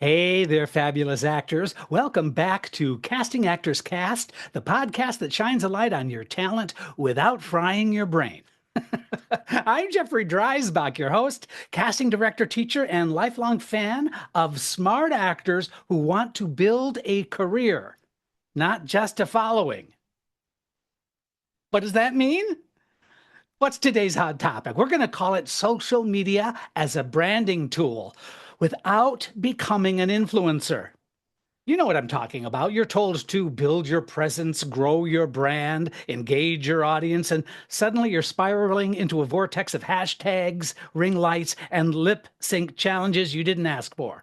Hey there, fabulous actors. Welcome back to Casting Actors Cast, the podcast that shines a light on your talent without frying your brain. I'm Jeffrey Dreisbach, your host, casting director, teacher, and lifelong fan of smart actors who want to build a career, not just a following. What does that mean? What's today's hot topic? We're going to call it social media as a branding tool without becoming an influencer. You know what I'm talking about. You're told to build your presence, grow your brand, engage your audience, and suddenly you're spiraling into a vortex of hashtags, ring lights, and lip sync challenges you didn't ask for.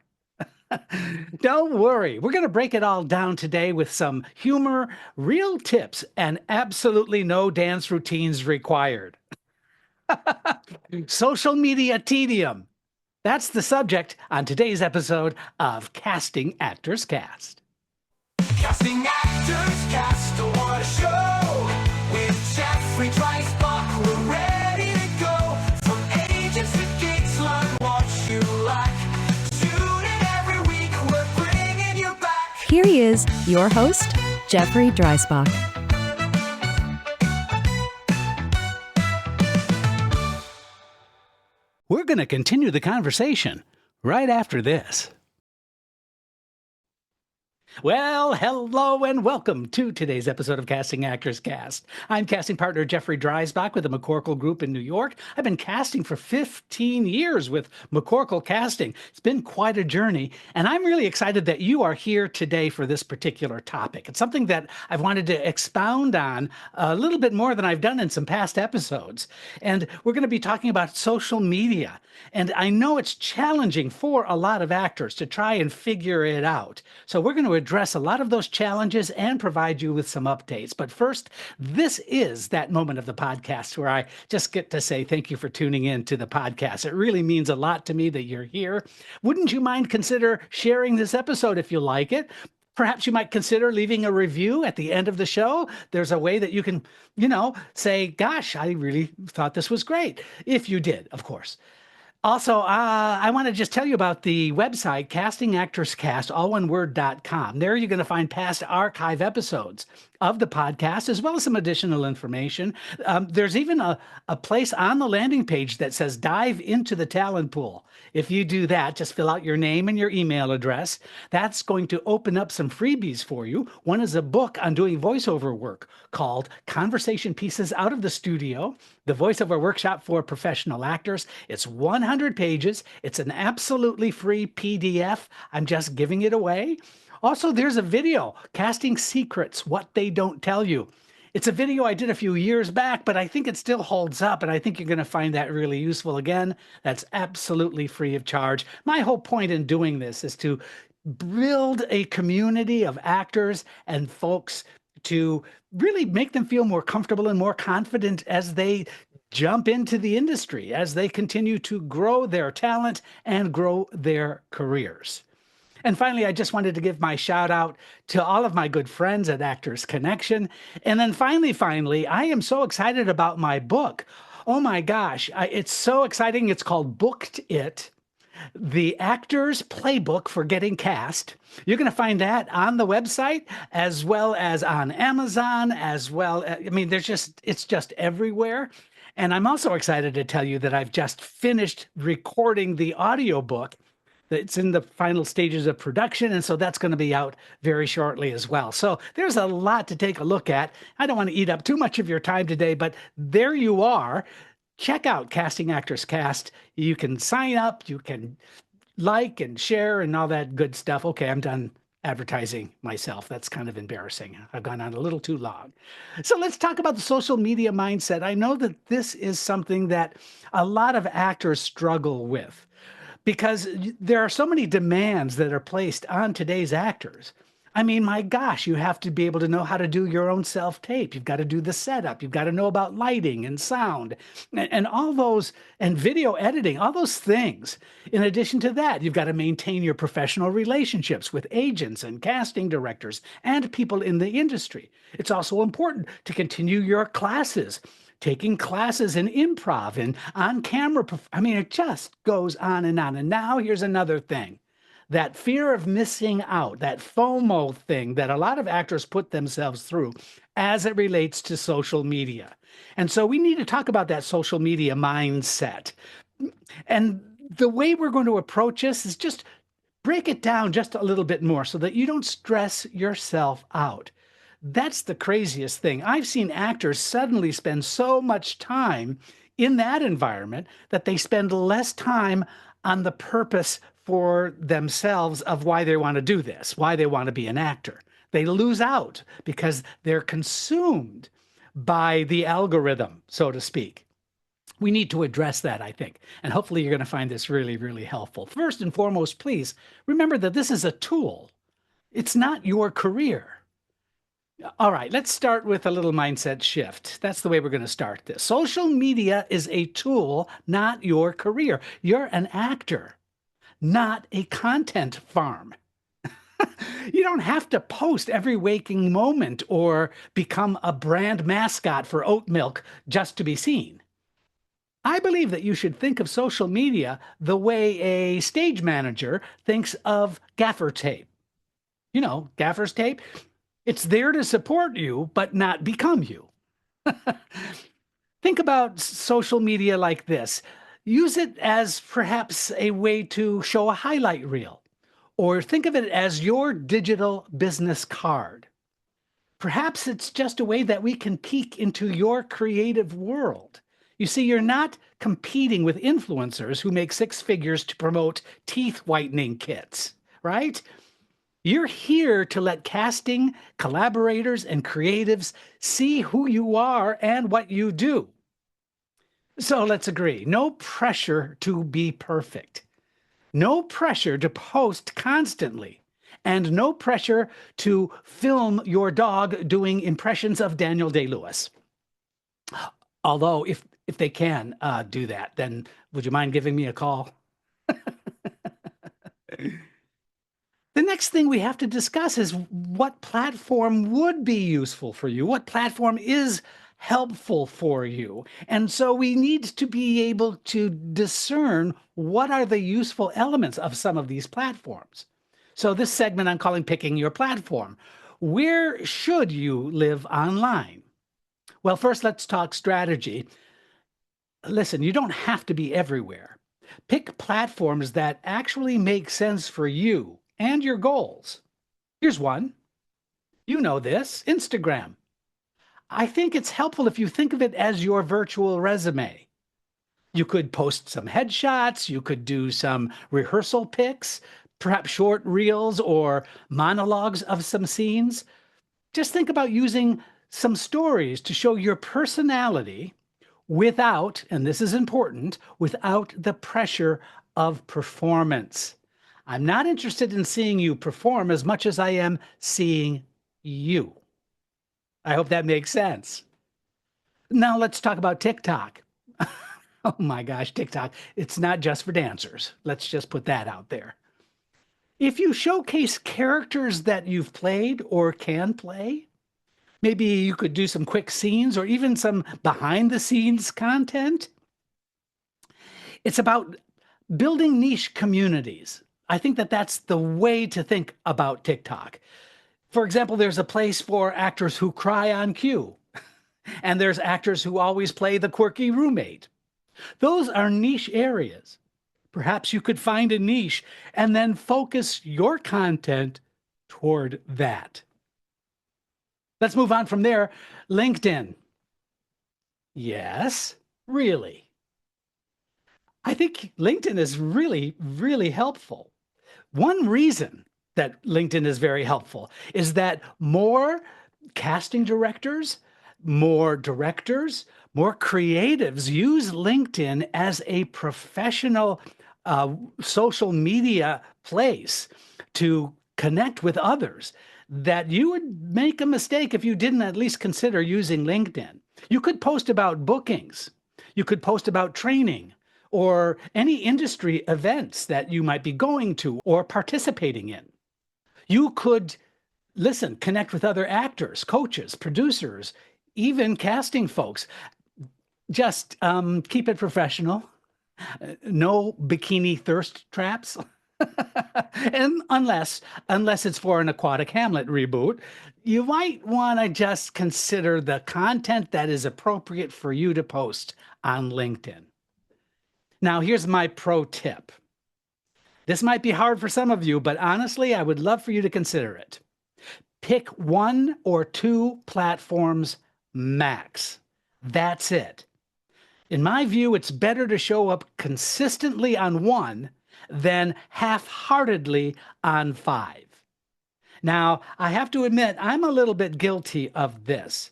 Don't worry. We're going to break it all down today with some humor, real tips, and absolutely no dance routines required. Social media tedium. That's the subject on today's episode of Casting Actors Cast. Casting Actors Cast, what a show! With Jeffrey Dreisbach, we're ready to go. From agents to gigs, learn what you like. Tune in every week, we're bringing you back. Here he is, your host, Jeffrey Dreisbach. We're going to continue the conversation right after this. Well, hello and welcome to today's episode of Casting Actors Cast. I'm casting partner Jeffrey Dreisbach with the McCorkle Group in New York. I've been casting for 15 years with McCorkle Casting. It's been quite a journey, and I'm really excited that you are here today for this particular topic. It's something that I've wanted to expound on a little bit more than I've done in some past episodes. And we're going to be talking about social media. And I know it's challenging for a lot of actors to try and figure it out. So we're going to address a lot of those challenges and provide you with some updates. But first, this is that moment of the podcast where I just get to say thank you for tuning in to the podcast. It really means a lot to me that you're here. Wouldn't you mind consider sharing this episode if you like it? Perhaps you might consider leaving a review at the end of the show. There's a way that you can, say, gosh, I really thought this was great. If you did, of course. Also, I want to just tell you about the website, castingactorscast.com. There you're going to find past archive episodes of the podcast, as well as some additional information. There's even a place on the landing page that says dive into the talent pool. If you do that, just fill out your name and your email address. That's going to open up some freebies for you. One is a book on doing voiceover work called Conversation Pieces Out of the Studio, the voiceover workshop for professional actors. It's 100 pages. It's an absolutely free PDF. I'm just giving it away. Also, there's a video, Casting Secrets, What They Don't Tell You. It's a video I did a few years back, but I think it still holds up, and I think you're going to find that really useful. Again, that's absolutely free of charge. My whole point in doing this is to build a community of actors and folks to really make them feel more comfortable and more confident as they jump into the industry, as they continue to grow their talent and grow their careers. And finally, I just wanted to give my shout out to all of my good friends at Actors Connection. And then finally, I am so excited about my book. Oh my gosh, it's so exciting. It's called Booked It, the Actor's Playbook for Getting Cast. You're going to find that on the website as well as on Amazon, it's just everywhere. And I'm also excited to tell you that I've just finished recording the audiobook. It's in the final stages of production, and so that's going to be out very shortly as well. So there's a lot to take a look at. I don't want to eat up too much of your time today, but there you are. Check out Casting Actors Cast. You can sign up, you can like and share and all that good stuff. Okay, I'm done advertising myself. That's kind of embarrassing. I've gone on a little too long. So let's talk about the social media mindset. I know that this is something that a lot of actors struggle with, because there are so many demands that are placed on today's actors. I mean, my gosh, you have to be able to know how to do your own self-tape. You've got to do the setup. You've got to know about lighting and sound and all those, and video editing, all those things. In addition to that, you've got to maintain your professional relationships with agents and casting directors and people in the industry. It's also important to continue your classes, taking classes in improv and on camera. It just goes on. And now here's another thing. that fear of missing out, that FOMO thing that a lot of actors put themselves through as it relates to social media. And so we need to talk about that social media mindset. And the way we're going to approach this is just break it down just a little bit more so that you don't stress yourself out. That's the craziest thing. I've seen actors suddenly spend so much time in that environment that they spend less time on the purpose for themselves of why they want to do this, why they want to be an actor. They lose out because they're consumed by the algorithm, so to speak. We need to address that, I think. And hopefully you're going to find this really, really helpful. First and foremost, please remember that this is a tool. It's not your career. All right, let's start with a little mindset shift. That's the way we're going to start this. Social media is a tool, not your career. You're an actor, not a content farm. You don't have to post every waking moment or become a brand mascot for oat milk just to be seen. I believe that you should think of social media the way a stage manager thinks of gaffer tape. You know, gaffer's tape. It's there to support you, but not become you. Think about social media like this. Use it as perhaps a way to show a highlight reel, or think of it as your digital business card. Perhaps it's just a way that we can peek into your creative world. You see, you're not competing with influencers who make six figures to promote teeth whitening kits, right? You're here to let casting, collaborators, and creatives see who you are and what you do. So let's agree, no pressure to be perfect, no pressure to post constantly, and no pressure to film your dog doing impressions of Daniel Day-Lewis. Although, if they can do that, then would you mind giving me a call? The next thing we have to discuss is what platform would be useful for you, what platform is helpful for you. And so we need to be able to discern what are the useful elements of some of these platforms. So this segment I'm calling Picking Your Platform. Where should you live online? Well, first let's talk strategy. Listen, you don't have to be everywhere. Pick platforms that actually make sense for you and your goals. Here's one. You know this, Instagram. I think it's helpful if you think of it as your virtual resume. You could post some headshots, you could do some rehearsal pics, perhaps short reels or monologues of some scenes. Just think about using some stories to show your personality without, and this is important, without the pressure of performance. I'm not interested in seeing you perform as much as I am seeing you. I hope that makes sense. Now let's talk about TikTok. Oh my gosh, TikTok. It's not just for dancers. Let's just put that out there. If you showcase characters that you've played or can play, maybe you could do some quick scenes or even some behind the scenes content. It's about building niche communities. I think that that's the way to think about TikTok. For example, there's a place for actors who cry on cue, and there's actors who always play the quirky roommate. Those are niche areas. Perhaps you could find a niche and then focus your content toward that. Let's move on from there. LinkedIn. Yes, really. I think LinkedIn is really, really helpful. One reason that LinkedIn is very helpful is that more casting directors, more directors, more creatives use LinkedIn as a professional social media place to connect with others, that you would make a mistake if you didn't at least consider using LinkedIn. You could post about bookings. You could post about training or any industry events that you might be going to or participating in. You could, listen, connect with other actors, coaches, producers, even casting folks. Just keep it professional. No bikini thirst traps. And unless it's for an Aquatic Hamlet reboot, you might want to just consider the content that is appropriate for you to post on LinkedIn. Now, here's my pro tip. This might be hard for some of you, but honestly, I would love for you to consider it. Pick one or two platforms max. That's it. In my view, it's better to show up consistently on one than half-heartedly on five. Now, I have to admit, I'm a little bit guilty of this.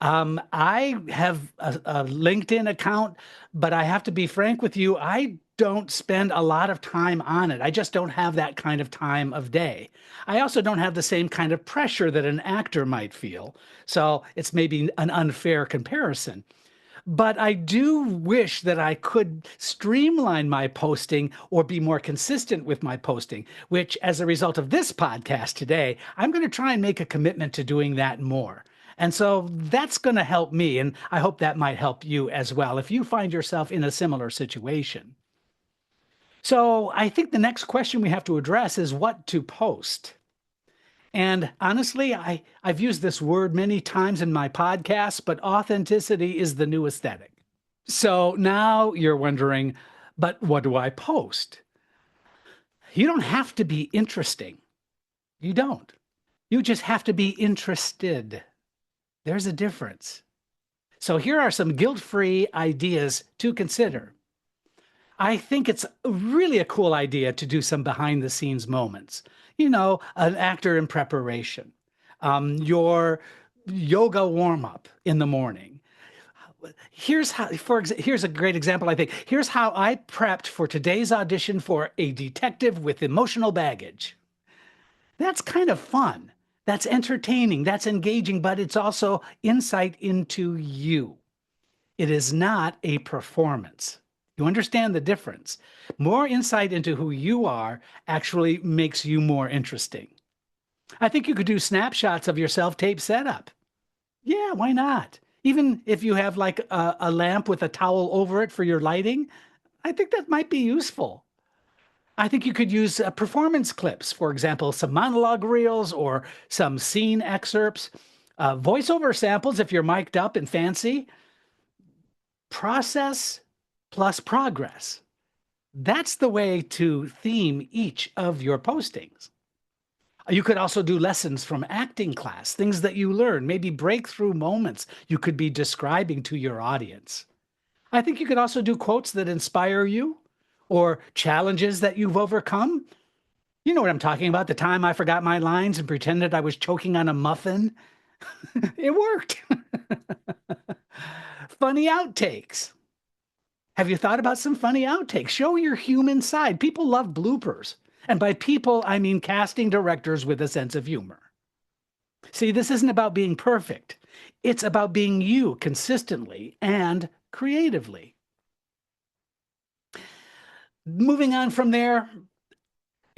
I have a LinkedIn account, but I have to be frank with you, I don't spend a lot of time on it. I just don't have that kind of time of day. I also don't have the same kind of pressure that an actor might feel. So it's maybe an unfair comparison. But I do wish that I could streamline my posting or be more consistent with my posting, which, as a result of this podcast today, I'm going to try and make a commitment to doing that more. And so that's going to help me, and I hope that might help you as well if you find yourself in a similar situation. So I think the next question we have to address is what to post. And honestly, I've used this word many times in my podcasts, but authenticity is the new aesthetic. So now you're wondering, but what do I post? You don't have to be interesting. You don't. You just have to be interested. There's a difference. So here are some guilt-free ideas to consider. I think it's really a cool idea to do some behind-the-scenes moments. You know, an actor in preparation, your yoga warm-up in the morning. Here's a great example, I think. Here's how I prepped for today's audition for a detective with emotional baggage. That's kind of fun. That's entertaining. That's engaging, but it's also insight into you. It is not a performance. You understand the difference. More insight into who you are actually makes you more interesting. I think you could do snapshots of your self-tape setup. Yeah, why not? Even if you have like a lamp with a towel over it for your lighting, I think that might be useful. I think you could use performance clips, for example, some monologue reels or some scene excerpts, voiceover samples if you're mic'd up and fancy. Process plus progress. That's the way to theme each of your postings. You could also do lessons from acting class, things that you learn, maybe breakthrough moments you could be describing to your audience. I think you could also do quotes that inspire you or challenges that you've overcome. You know what I'm talking about, the time I forgot my lines and pretended I was choking on a muffin. It worked. Funny outtakes. Have you thought about some funny outtakes? Show your human side. People love bloopers. And by people, I mean casting directors with a sense of humor. See, this isn't about being perfect. It's about being you consistently and creatively. Moving on from there,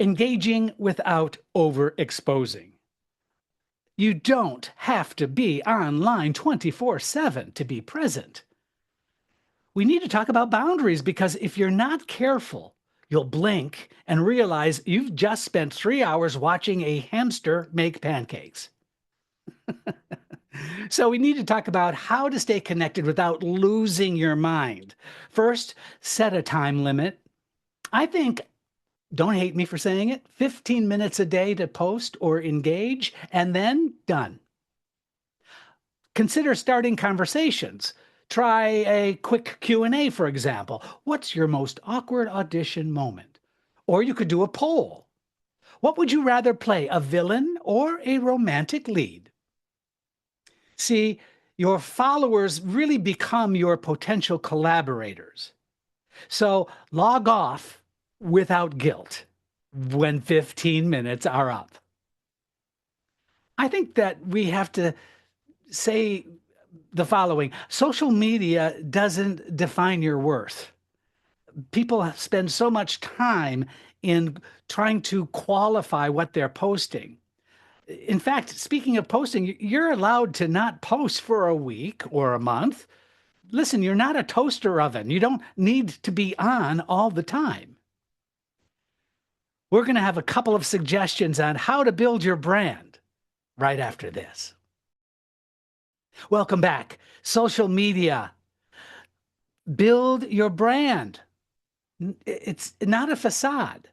engaging without overexposing. You don't have to be online 24/7 to be present. We need to talk about boundaries because if you're not careful, you'll blink and realize you've just spent 3 hours watching a hamster make pancakes. So we need to talk about how to stay connected without losing your mind. First, set a time limit. I think, don't hate me for saying it, 15 minutes a day to post or engage, and then done. Consider starting conversations. Try a quick Q&A, for example. What's your most awkward audition moment? Or you could do a poll. What would you rather play, a villain or a romantic lead? See, your followers really become your potential collaborators. So log off without guilt when 15 minutes are up. I think that we have to say the following. Social media doesn't define your worth. People spend so much time in trying to qualify what they're posting. In fact, speaking of posting, you're allowed to not post for a week or a month. Listen, you're not a toaster oven. You don't need to be on all the time. We're going to have a couple of suggestions on how to build your brand right after this. Welcome back. Social media. Build your brand. It's not a facade.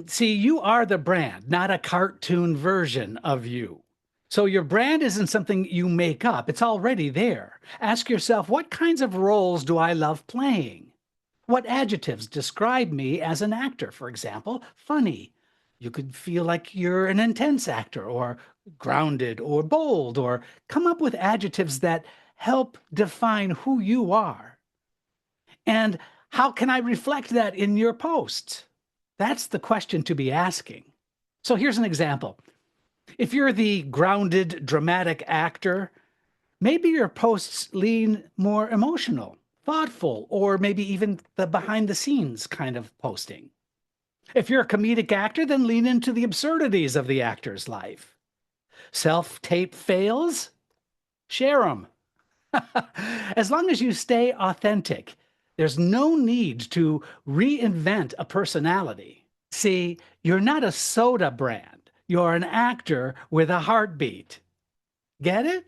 See, you are the brand, not a cartoon version of you. So your brand isn't something you make up. It's already there. Ask yourself, what kinds of roles do I love playing? What adjectives describe me as an actor? For example, funny. You could feel like you're an intense actor, or grounded, or bold, or come up with adjectives that help define who you are. And how can I reflect that in your posts? That's the question to be asking. So here's an example. If you're the grounded, dramatic actor, maybe your posts lean more emotional, thoughtful, or maybe even the behind-the-scenes kind of posting. If you're a comedic actor, then lean into the absurdities of the actor's life. Self-tape fails? Share them. As long as you stay authentic, there's no need to reinvent a personality. See, you're not a soda brand. You're an actor with a heartbeat. Get it?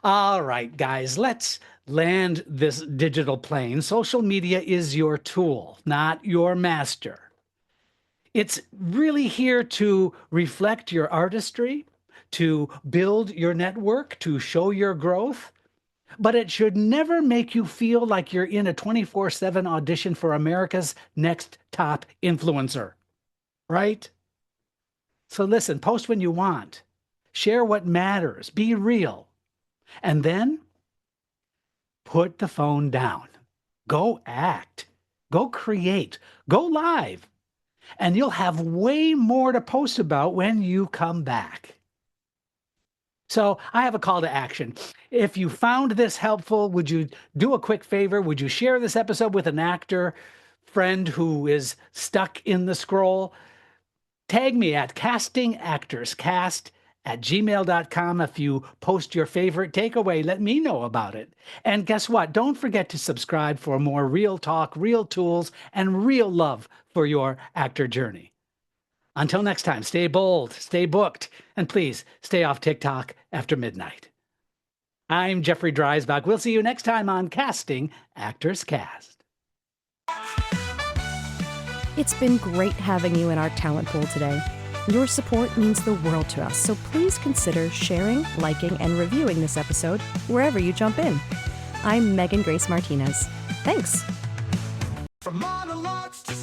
All right, guys, let's land this digital plane. Social media is your tool, not your master. It's really here to reflect your artistry, to build your network, to show your growth. But it should never make you feel like you're in a 24/7 audition for America's next top influencer, right? So listen, post when you want, share what matters, be real, and then put the phone down. Go act, go create, go live, and you'll have way more to post about when you come back. So I have a call to action. If you found this helpful, would you do a quick favor? Would you share this episode with an actor friend who is stuck in the scroll? Tag me at castingactorscast@gmail.com if you post your favorite takeaway. Let me know about it. And guess what? Don't forget to subscribe for more real talk, real tools, and real love for your actor journey. Until next time, stay bold, stay booked, and please stay off TikTok after midnight. I'm Jeffrey Dreisbach. We'll see you next time on Casting Actors Cast. It's been great having you in our talent pool today. Your support means the world to us, so please consider sharing, liking, and reviewing this episode wherever you jump in. I'm Megan Grace Martinez. Thanks. From monologues to